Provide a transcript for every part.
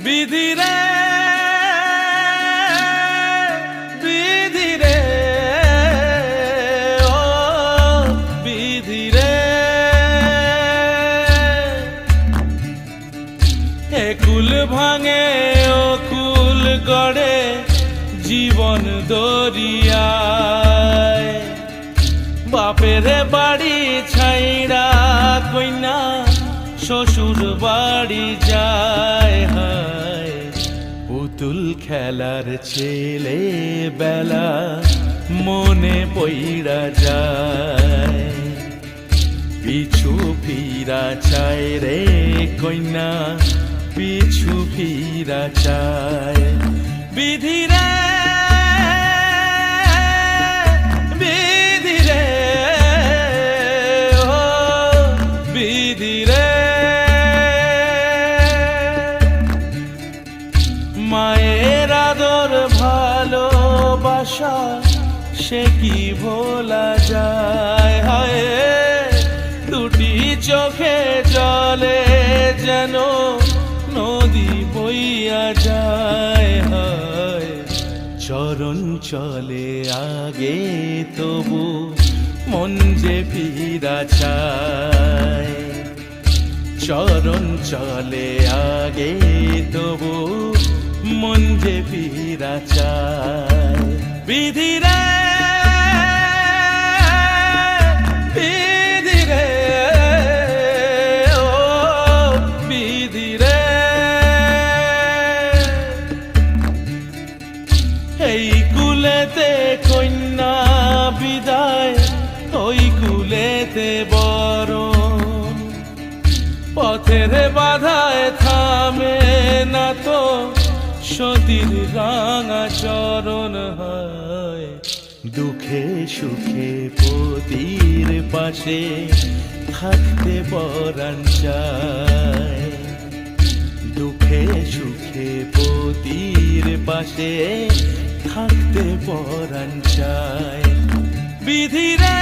বিধিরে বিধিরে ও বিধিরে একুল ভাঙে ও কুল গড়ে জীবন দরিয়ায় বাপের বাড়ি ছাইড়া কইনা শ্বশুর বাড়ি যায় হায় পুতুল খেলার ছেলে বেলা মনে পইড়া যায় পিছু ফিরা চায় রে কইনা পিছু ফিরা চায় বিধিরে বিধিরে ও বিধিরে মায়ের আদর ভালোবাসা সে কি ভোলা যায় হায় দুটি চোখে জলে যেন নদী বইয়া যায় হায় চরণ চলে আগে তবু মন যে ফিরা চায় চরণ চলে আগে তবু মন যে ফিরা চায় বিধিরে বিধিরে ও বিধিরে এই কুলেতে কন্যা বিদায় ওই কুলেতে বরণ পথের বাধায় থামে না তো সতীর রাঙা চরণ হয় দুঃখে সুখে পতির পাশে থাকতে পরাণ চায় দুঃখে সুখে পতির পাশে থাকতে পরাণ চায় বিধিরে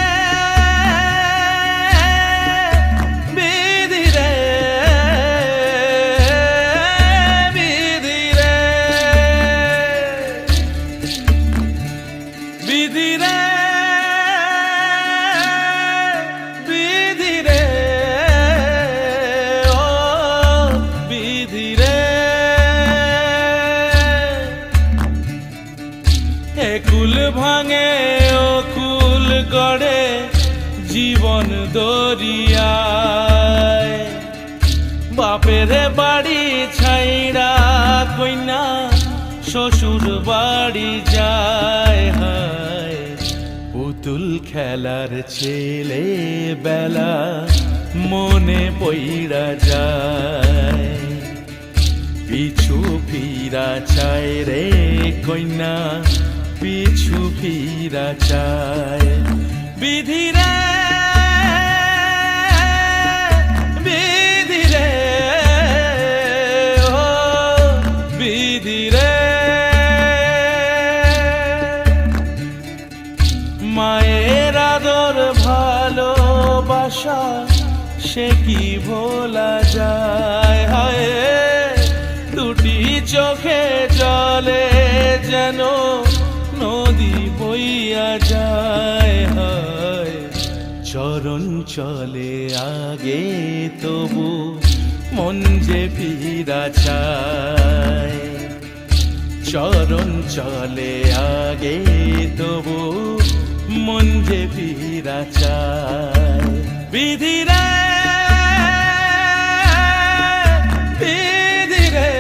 বিধিরে বিধিরে বিধিরে বিধিরে ও বিধিরে একুল ভাঙে ও কুল গড়ে জীবন দরিয়ায় বাপের বাড়ি ছাইড়া কইনা শ্বশুর বাড়ি যায় হায় পুতুল খেলার ছেলে বেলা মনে পইড়া যায় পিছু ফিরা চায় রে কইনা পিছু ফিরা চায় বিধিরে বিধিরে ও বিধিরে মায়ের আদর ভালোবাসা সে কি ভোলা যায় হায় দুটি চোখে জলে যেন নদী বইয়া যায় হায় চরণ চলে আগে তবু মন যে ফিরা চায় চরণ চলে আগে তবু মন যে ফিরা চায় বিধিরে বিধিরে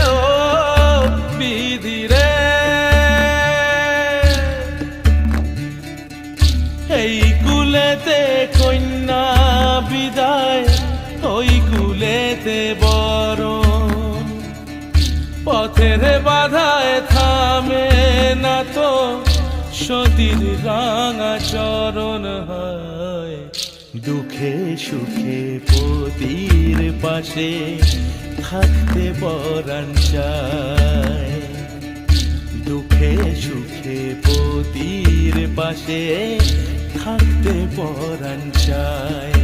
ও বিধিরে এই কুলেতে কন্যা বিদায় ওই কুলেতে বরণ পথের বাধায় থামে না তো সতীর রাঙা চরণ হয় দুঃখে সুখে পতির পাশে থাকতে পরাণ চায় দুঃখে সুখে পতির পাশে থাকতে পরাণ চায়